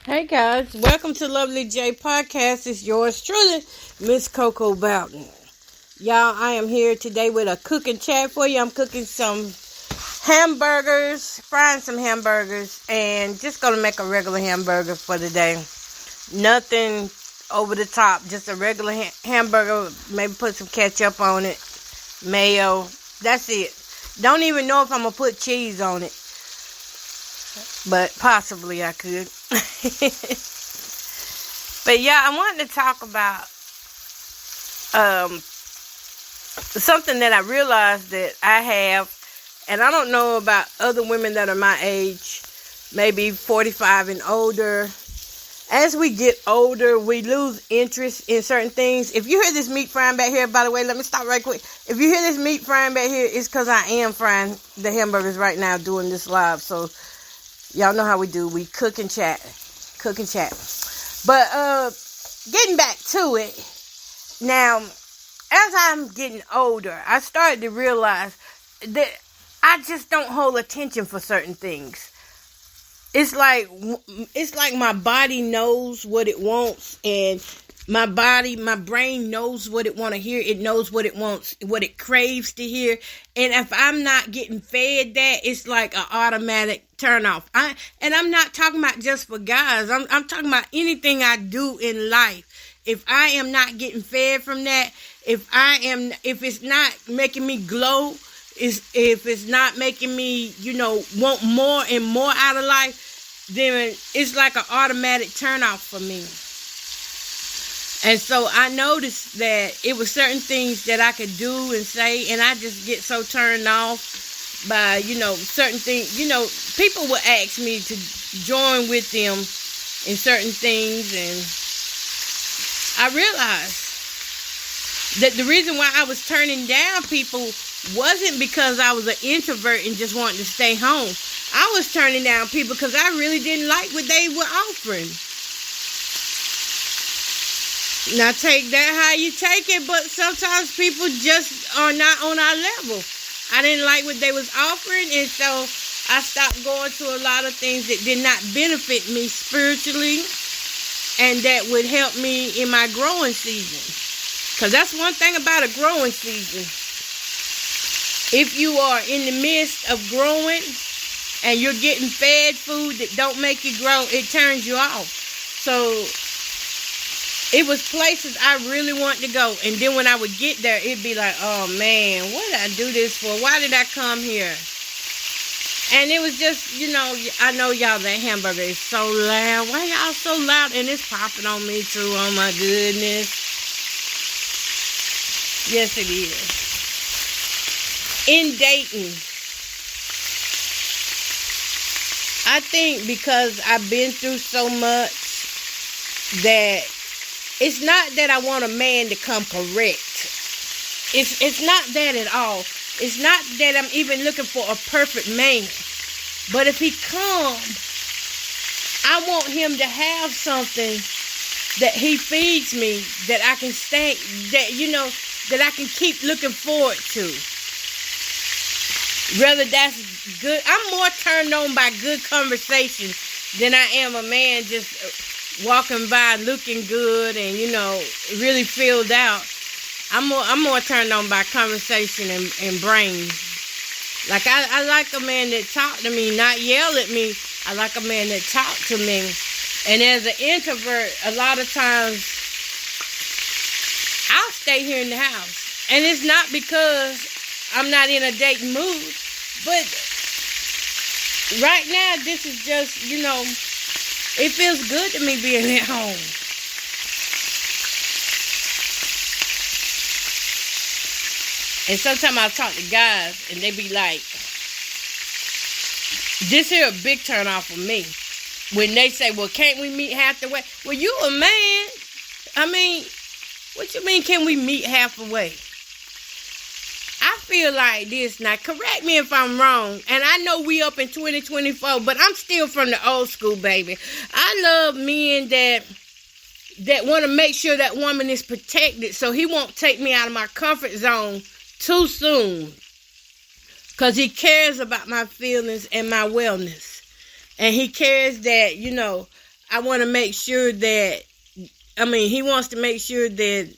Hey guys, welcome to Lovely J Podcast. It's yours truly, Miss Coco Bowden. Y'all, I am here today with a cooking chat for you. I'm cooking some hamburgers, frying some hamburgers, and just gonna make a regular hamburger for the day. Nothing over the top, just a regular hamburger. Maybe put some ketchup on it, mayo. That's it. Don't even know if I'm gonna put cheese on it, but possibly I could. But yeah, I wanted to talk about something that I realized that I have, and I don't know about other women that are my age, maybe 45 and older. As we get older, we lose interest in certain things. If you hear this meat frying back here, by the way, let me stop right quick. If you hear this meat frying back here, it's because I am frying the hamburgers right now doing this live. So y'all know how we do. We cook and chat. Cook and chat. But getting back to it. Now, as I'm getting older, I started to realize that I just don't hold attention for certain things. It's like my body knows what it wants, and my brain knows what it want to hear. It knows what it wants, what it craves to hear. And if I'm not getting fed that, it's like an automatic turn off. I'm not talking about just for guys. I'm talking about anything I do in life. If I am not getting fed from that, if it's not making me glow, if it's not making me, want more and more out of life, then it's like an automatic turn off for me. And so I noticed that it was certain things that I could do and say, and I just get so turned off by, certain things. People would ask me to join with them in certain things, and I realized that the reason why I was turning down people wasn't because I was an introvert and just wanted to stay home. I was turning down people because I really didn't like what they were offering. Now take that how you take it, but sometimes people just are not on our level. I didn't like what they was offering, and so I stopped going to a lot of things that did not benefit me spiritually and that would help me in my growing season. Because that's one thing about a growing season. If you are in the midst of growing and you're getting fed food that don't make you grow, it turns you off. So it was places I really wanted to go. And then when I would get there, it'd be like, oh man, what did I do this for? Why did I come here? And it was just, I know y'all, that hamburger is so loud. Why y'all so loud? And it's popping on me too. Oh my goodness. Yes, it is. In dating, I think because I've been through so much that it's not that I want a man to come correct. It's not that at all. It's not that I'm even looking for a perfect man. But if he comes, I want him to have something that he feeds me, that I can stay, that I can keep looking forward to. Whether that's good, I'm more turned on by good conversation than I am a man just walking by looking good and, really filled out. I'm more turned on by conversation and brain. Like I like a man that talk to me, not yell at me. I like a man that talk to me. And as an introvert, a lot of times I'll stay here in the house. And it's not because I'm not in a dating mood, but right now this is just, it feels good to me being at home. And sometimes I talk to guys and they be like, this here a big turn off for me. When they say, well, can't we meet halfway? Well, you a man. I mean, what you mean, can we meet halfway? I feel like this. Now, correct me if I'm wrong. And I know we up in 2024, but I'm still from the old school, baby. I love men that want to make sure that woman is protected so he won't take me out of my comfort zone too soon. Because he cares about my feelings and my wellness. And he cares that, I want to make sure that, he wants to make sure that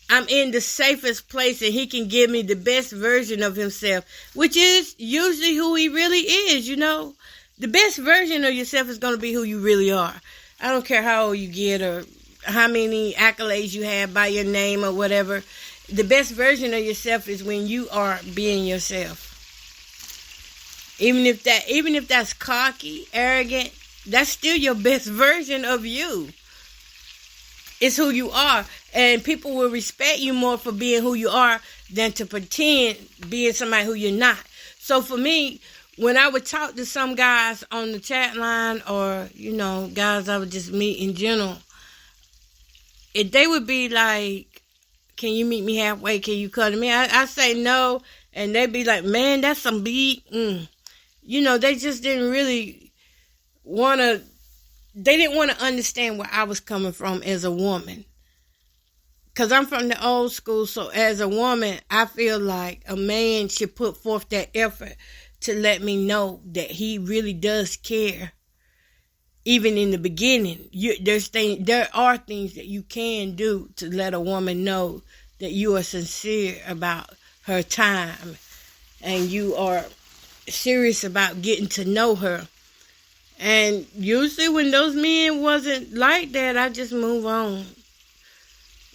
I'm in the safest place and he can give me the best version of himself, which is usually who he really is, The best version of yourself is going to be who you really are. I don't care how old you get or how many accolades you have by your name or whatever. The best version of yourself is when you are being yourself. Even if that's cocky, arrogant, that's still your best version of you. It's who you are. And people will respect you more for being who you are than to pretend being somebody who you're not. So for me, when I would talk to some guys on the chat line or, guys I would just meet in general, if they would be like, can you meet me halfway? Can you cut me? I say no. And they'd be like, man, that's some beat. They just didn't really they didn't want to understand where I was coming from as a woman. Because I'm from the old school, so as a woman, I feel like a man should put forth that effort to let me know that he really does care. Even in the beginning, there are things that you can do to let a woman know that you are sincere about her time and you are serious about getting to know her. And usually when those men wasn't like that, I just move on.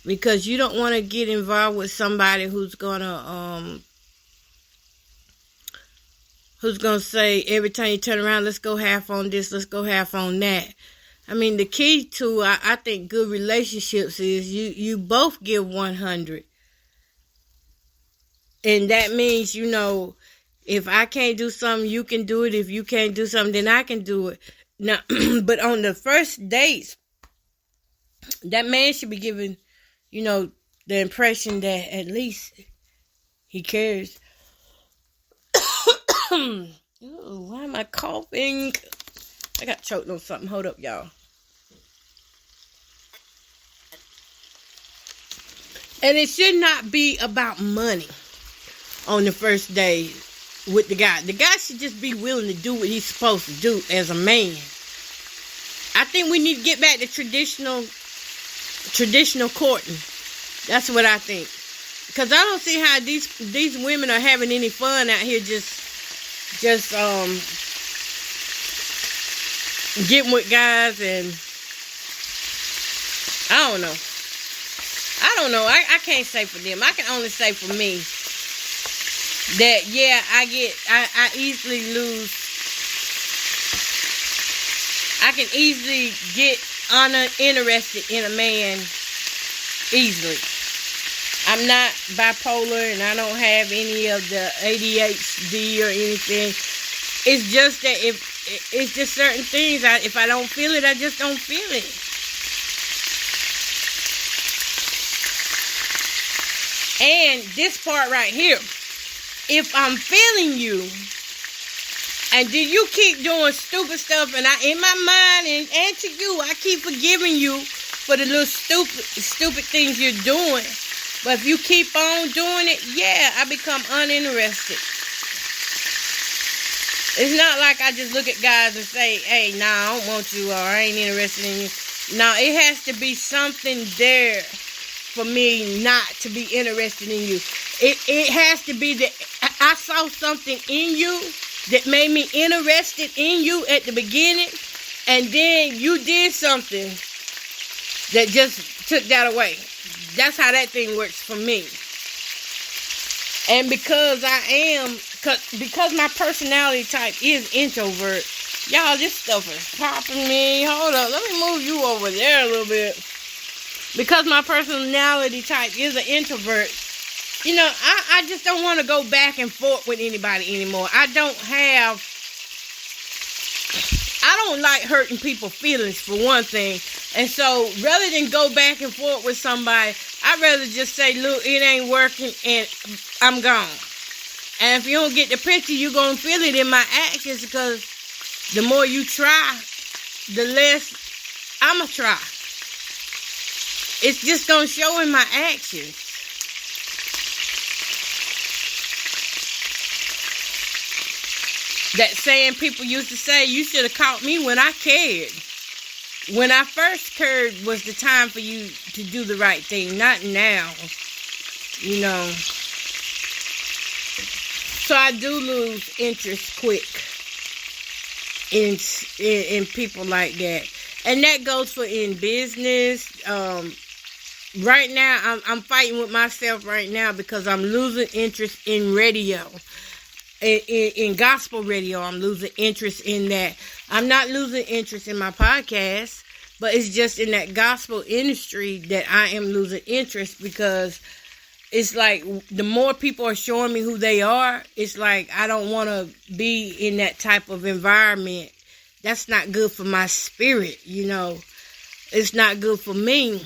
Because you don't want to get involved with somebody who's gonna say every time you turn around, let's go half on this, let's go half on that. The key to I think good relationships is you both give 100. And that means, if I can't do something, you can do it. If you can't do something, then I can do it. Now, but on the first dates, that man should be given, the impression that at least he cares. Ooh, why am I coughing? I got choked on something. Hold up, y'all. And it should not be about money on the first day with the guy. The guy should just be willing to do what he's supposed to do as a man. I think we need to get back to traditional courting. That's what I think. Because I don't see how these women are having any fun out here just getting with guys, and I don't know. I can't say for them. I can only say for me that, yeah, I easily lose. I can easily get uninterested in a man easily. I'm not bipolar and I don't have any of the ADHD or anything. It's just that it's just certain things. If I don't feel it, I just don't feel it. And this part right here, if I'm feeling you, and then you keep doing stupid stuff, and in my mind and to you, I keep forgiving you for the little stupid things you're doing. But if you keep on doing it, yeah, I become uninterested. It's not like I just look at guys and say, hey, nah, I don't want you, or I ain't interested in you. No, it has to be something there for me not to be interested in you. It has to be that I saw something in you that made me interested in you at the beginning, and then you did something that just took that away. That's how that thing works for me. And because because my personality type is introvert, y'all, this stuff is popping me. Hold up, let me move you over there a little bit. Because my personality type is an introvert, I just don't want to go back and forth with anybody anymore. I don't like hurting people's feelings, for one thing. And so, rather than go back and forth with somebody, I'd rather just say, look, it ain't working, and I'm gone. And if you don't get the picture, you're going to feel it in my actions, because the more you try, the less I'm going to try. It's just going to show in my actions. That saying people used to say, you should have caught me when I cared. when I first heard was the time for you to do the right thing, not now, you know. So I do lose interest quick in people like that. And that goes for in business. Right now, I'm fighting with myself right now because I'm losing interest in radio. In gospel radio, I'm losing interest in that. I'm not losing interest in my podcast, but it's just in that gospel industry that I am losing interest because it's like the more people are showing me who they are, it's like I don't want to be in that type of environment. That's not good for my spirit, you know. It's not good for me.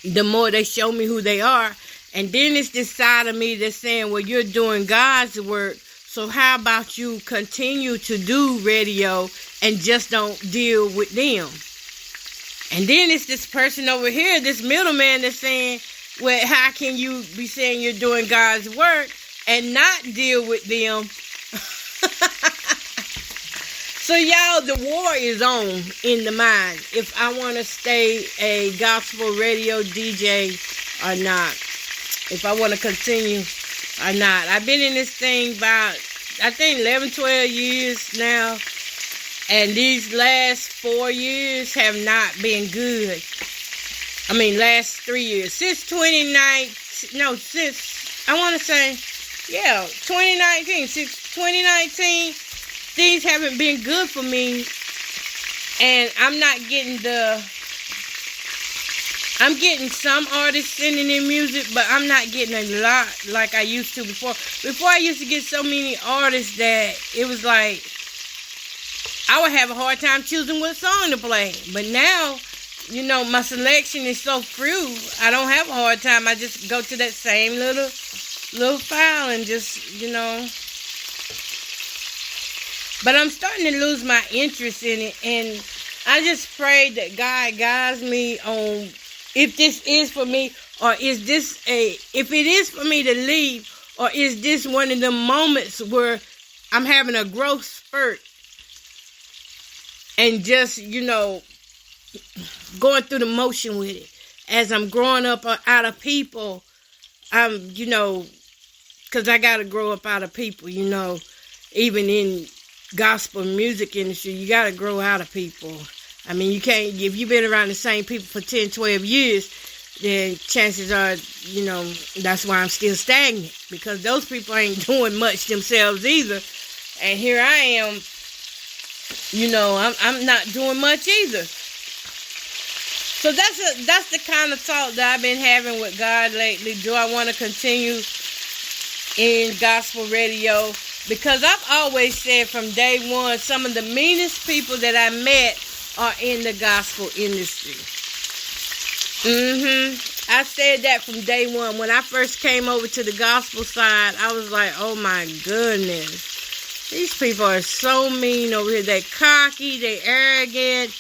The more they show me who they are. And then it's this side of me that's saying, well, you're doing God's work. So how about you continue to do radio and just don't deal with them? And then it's this person over here, this middleman that's saying, well, how can you be saying you're doing God's work and not deal with them? So, y'all, the war is on in the mind. If I want to stay a gospel radio DJ or not. If I want to continue or not. I've been in this thing about, I think, 11, 12 years now. And these last 4 years have not been good. I mean, last 3 years. Since 2019, since, I want to say, 2019. Since 2019, things haven't been good for me. And I'm not getting I'm getting some artists sending in music, but I'm not getting a lot like I used to before. Before, I used to get so many artists that it was like, I would have a hard time choosing what song to play. But now, you know, my selection is so few, I don't have a hard time. I just go to that same little file and just, you know. But I'm starting to lose my interest in it. And I just pray that God guides me on if this is for me, or is this if it is for me to leave, or is this one of the moments where I'm having a growth spurt and just, you know, going through the motion with it. As I'm growing up out of people, you know, because I got to grow up out of people, you know, even in gospel music industry, you got to grow out of people. I mean, you can't, if you've been around the same people for 10, 12 years, then chances are, you know, that's why I'm still stagnant. Because those people ain't doing much themselves either. And here I am, you know, I'm not doing much either. So that's the kind of talk that I've been having with God lately. Do I want to continue in gospel radio? Because I've always said from day one, some of the meanest people that I met are in the gospel industry. I said that from day one. When I first came over to the gospel side, I was like, oh my goodness. These people are so mean over here. They're cocky, they're arrogant.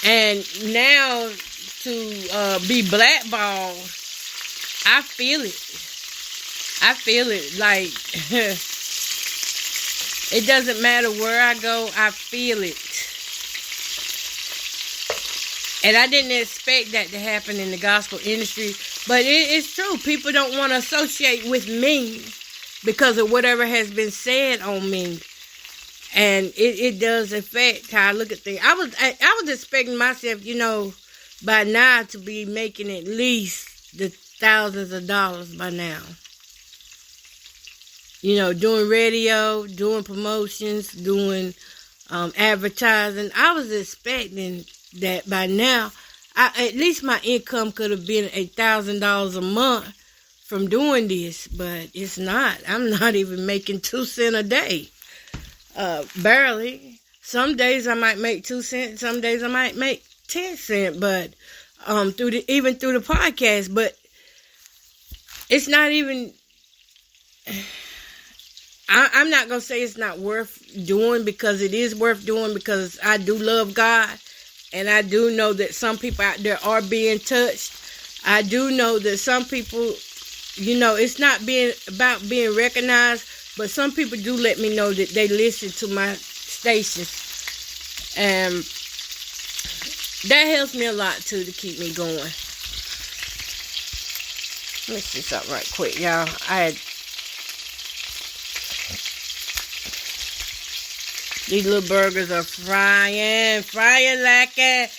And now to be blackballed, I feel it. I feel it. Like, it doesn't matter where I go, I feel it. And I didn't expect that to happen in the gospel industry. But it's true. People don't want to associate with me because of whatever has been said on me. And it does affect how I look at things. I was expecting myself, you know, by now to be making at least the thousands of dollars by now. You know, doing radio, doing promotions, doing advertising. I was expecting that by now, at least my income could have been $1,000 a month from doing this, but it's not. I'm not even making 2 cents a day. Barely. Some days I might make 2 cents. Some days I might make 10 cents. But through the podcast, but it's not even. I'm not gonna say it's not worth doing, because it is worth doing, because I do love God. And I do know that some people out there are being touched. I do know that some people, you know, it's not about being recognized, but some people do let me know that they listen to my stations. And that helps me a lot too to keep me going. Let me see something right quick, y'all. These little burgers are frying like that.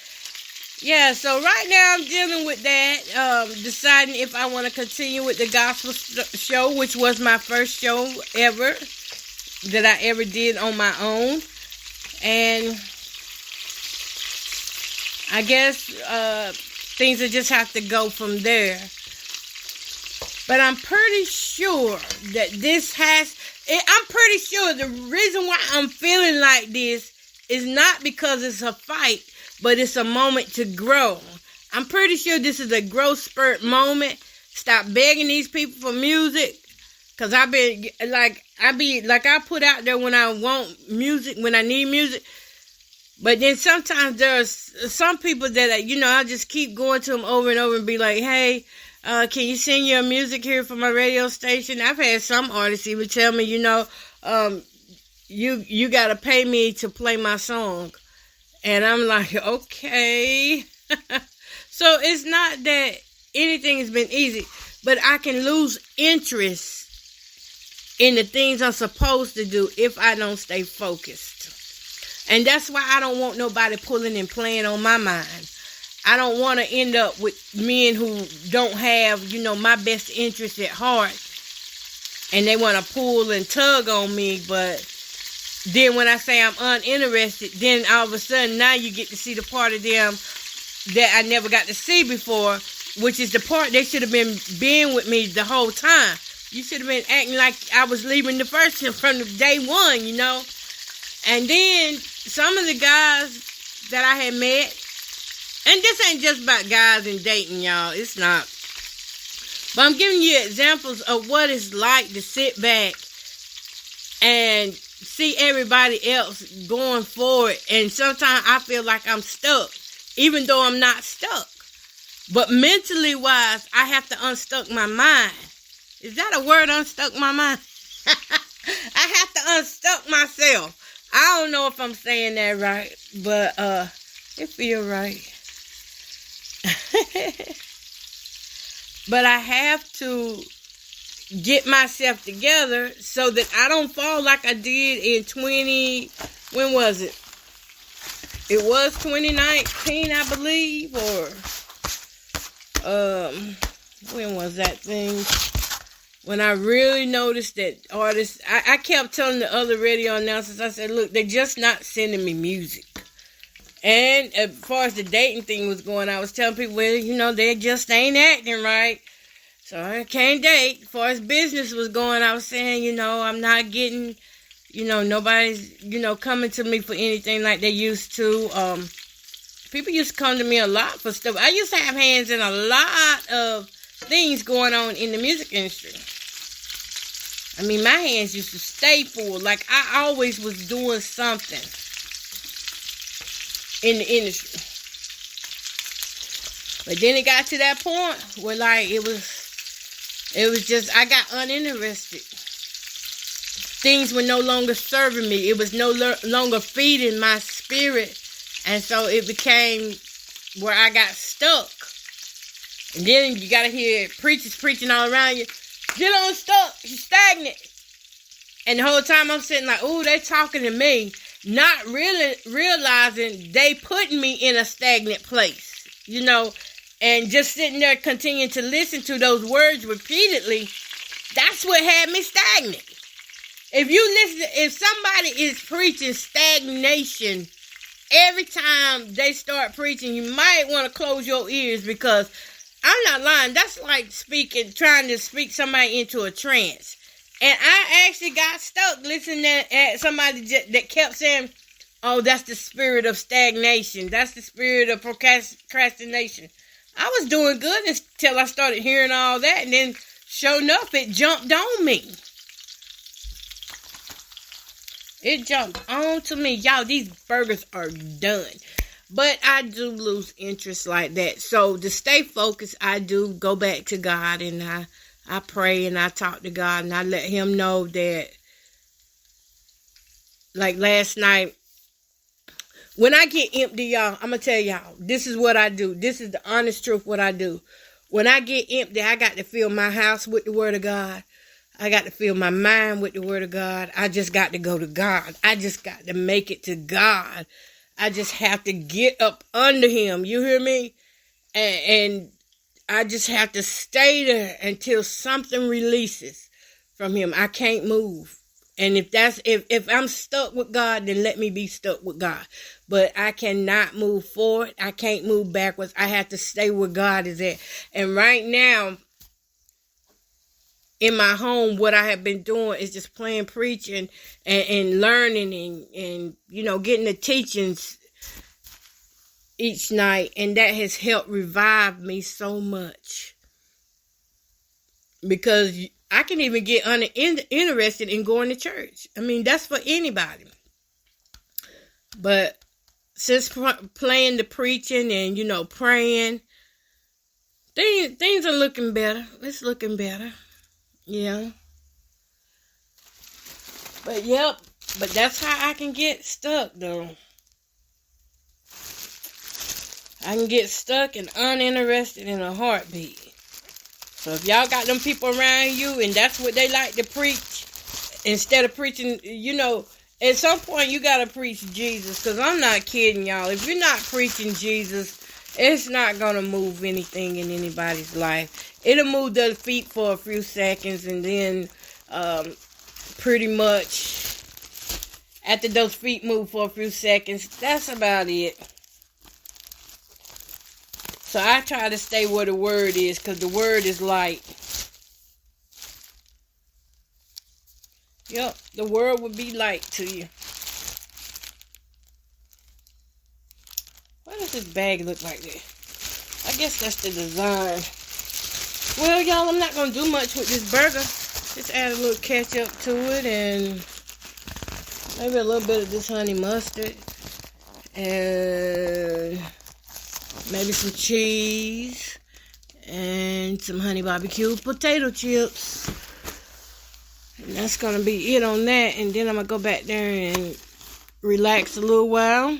Yeah, so right now I'm dealing with that, deciding if I want to continue with the gospel show, which was my first show ever that I ever did on my own. And I guess things will just have to go from there. But I'm pretty sure that I'm pretty sure the reason why I'm feeling like this is not because it's a fight, but it's a moment to grow. I'm pretty sure this is a growth spurt moment. Stop begging these people for music. Cause I put out there when I want music, when I need music. But then sometimes there's some people that, I just keep going to them over and over and be like, hey, can you send your music here for my radio station? I've had some artists even tell me, you got to pay me to play my song. And I'm like, okay. So it's not that anything has been easy, but I can lose interest in the things I'm supposed to do if I don't stay focused. And that's why I don't want nobody pulling and playing on my mind. I don't want to end up with men who don't have, my best interest at heart. And they want to pull and tug on me. But then when I say I'm uninterested, then all of a sudden now you get to see the part of them that I never got to see before, which is the part they should have been being with me the whole time. You should have been acting like I was leaving the first from the day one, And then some of the guys that I had met, and this ain't just about guys and dating, y'all. It's not. But I'm giving you examples of what it's like to sit back and see everybody else going forward. And sometimes I feel like I'm stuck, even though I'm not stuck. But mentally wise, I have to unstuck my mind. Is that a word, unstuck my mind? I have to unstuck myself. I don't know if I'm saying that right, but it feels right. But I have to get myself together so that I don't fall like I did in when was it? It was 2019, I believe, or when was that thing? When I really noticed that artists, I kept telling the other radio announcers, I said, look, they're just not sending me music. And as far as the dating thing was going, I was telling people, well, they just ain't acting right. So I can't date. As far as business was going, I was saying, I'm not getting, nobody's, coming to me for anything like they used to. People used to come to me a lot for stuff. I used to have hands in a lot of things going on in the music industry. I mean, my hands used to stay full. Like, I always was doing something in the industry. But then it got to that point where, like, it was just, I got uninterested. Things were no longer serving me. It was no longer feeding my spirit. And so it became where I got stuck. And then you got to hear preachers preaching all around you. Get unstuck. You're stagnant. And the whole time I'm sitting like, ooh, they talking to me. Not really realizing they putting me in a stagnant place. And just sitting there continuing to listen to those words repeatedly. That's what had me stagnant. If somebody is preaching stagnation every time they start preaching, you might want to close your ears, because I'm not lying. That's like trying to speak somebody into a trance. And I actually got stuck listening at somebody that kept saying, oh, that's the spirit of stagnation. That's the spirit of procrastination. I was doing good until I started hearing all that. And then, sure enough, it jumped on me. It jumped onto me. Y'all, these burgers are done. But I do lose interest like that. So to stay focused, I do go back to God, and I pray and I talk to God, and I let him know that, like last night, When I get empty, y'all, I'm going to tell y'all, this is what I do. This is the honest truth what I do. When I get empty, I got to fill my house with the word of God. I got to fill my mind with the word of God. I just got to go to God. I just got to make it to God. I just have to get up under him. You hear me? And I just have to stay there until something releases from him. I can't move. And if I'm stuck with God, then let me be stuck with God. But I cannot move forward. I can't move backwards. I have to stay where God is at. And right now, in my home, what I have been doing is just playing, preaching, and learning and getting the teachings each night. And that has helped revive me so much. Because I can even get interested in going to church. I mean, that's for anybody. But since playing the preaching and, praying, things are looking better. It's looking better. Yeah. But that's how I can get stuck, though. I can get stuck and uninterested in a heartbeat. So if y'all got them people around you and that's what they like to preach, instead of preaching, at some point you got to preach Jesus. Because I'm not kidding, y'all. If you're not preaching Jesus, it's not going to move anything in anybody's life. It'll move their feet for a few seconds, and then pretty much after those feet move for a few seconds, that's about it. So I try to stay where the word is, because the word is light. Yep, the word will be light to you. Why does this bag look like that? I guess that's the design. Well, y'all, I'm not going to do much with this burger. Just add a little ketchup to it and maybe a little bit of this honey mustard. And maybe some cheese and some honey barbecue potato chips. And that's going to be it on that. And then I'm going to go back there and relax a little while.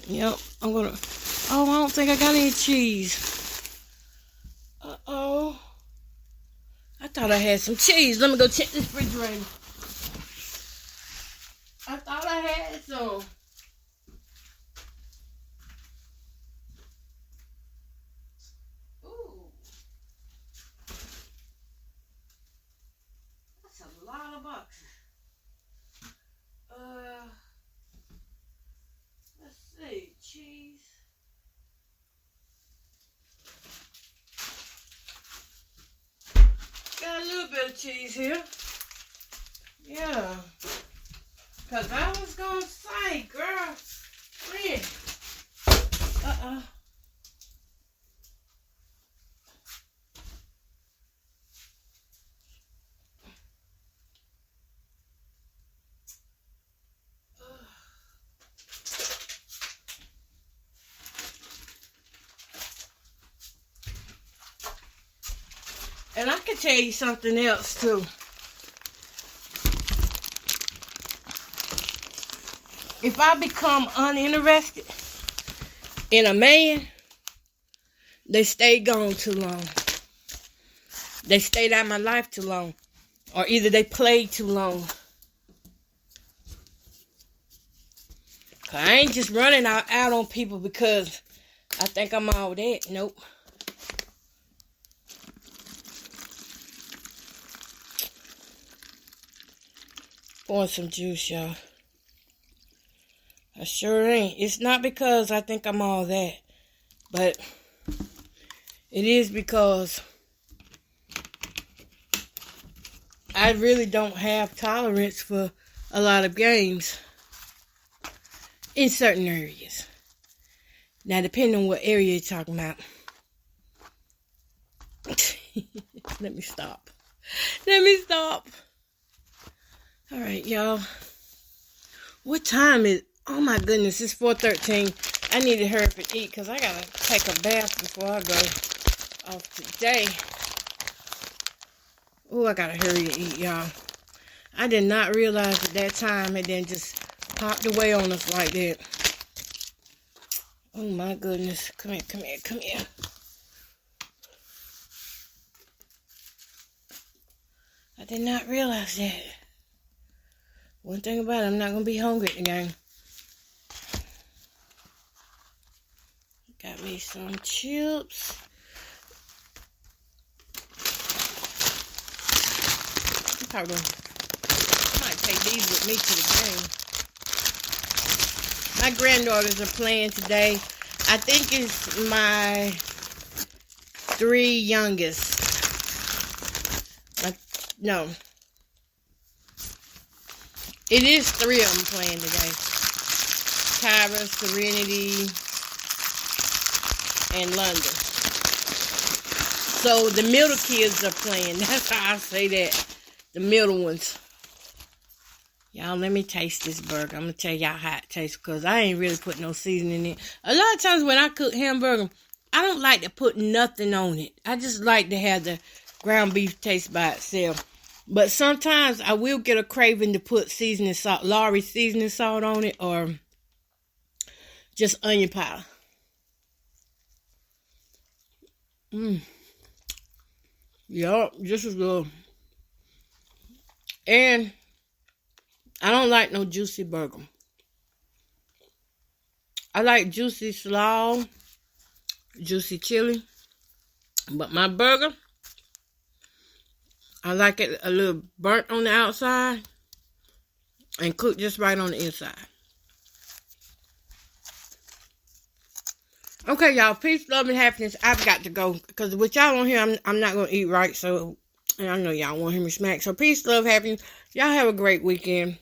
Yep, I'm going to... Oh, I don't think I got any cheese. Uh-oh. I thought I had some cheese. Let me go check this refrigerator. I thought I had some. Ooh. That's a lot of boxes. Let's see. Cheese. Got a little bit of cheese here. Yeah. Because I was going to say, girl, man. Uh-oh. And I can tell you something else, too. If I become uninterested in a man, they stay gone too long. They stayed out of my life too long. Or either they played too long. I ain't just running out on people because I think I'm all that. Nope. Pouring some juice, y'all. I sure ain't. It's not because I think I'm all that. But it is because I really don't have tolerance for a lot of games in certain areas. Now, depending on what area you're talking about. Let me stop. All right, y'all. What time is... Oh, my goodness. It's 4:13. I need to hurry up and eat because I got to take a bath before I go off today. Oh, I got to hurry and eat, y'all. I did not realize at that time, and then just popped away on us like that. Oh my goodness. Come here, come here, come here. I did not realize that. One thing about it, I'm not going to be hungry again. Got me some chips. I might take these with me to the game. My granddaughters are playing today. I think it's my 3 youngest. No. It is 3 of them playing today. Tyra, Serenity, and London. So the middle kids are playing. That's how I say that. The middle ones. Y'all, let me taste this burger. I'm going to tell y'all how it tastes because I ain't really put no seasoning in it. A lot of times when I cook hamburger, I don't like to put nothing on it. I just like to have the ground beef taste by itself. But sometimes I will get a craving to put seasoning salt, Lawry seasoning salt on it, or just onion powder. Yup, this is good. And I don't like no juicy burger. I like juicy slaw, juicy chili. But my burger, I like it a little burnt on the outside and cooked just right on the inside. Okay, y'all. Peace, love, and happiness. I've got to go because with y'all on here, I'm not going to eat right. So, and I know y'all want to hear me smack. So, peace, love, happiness. Y'all have a great weekend.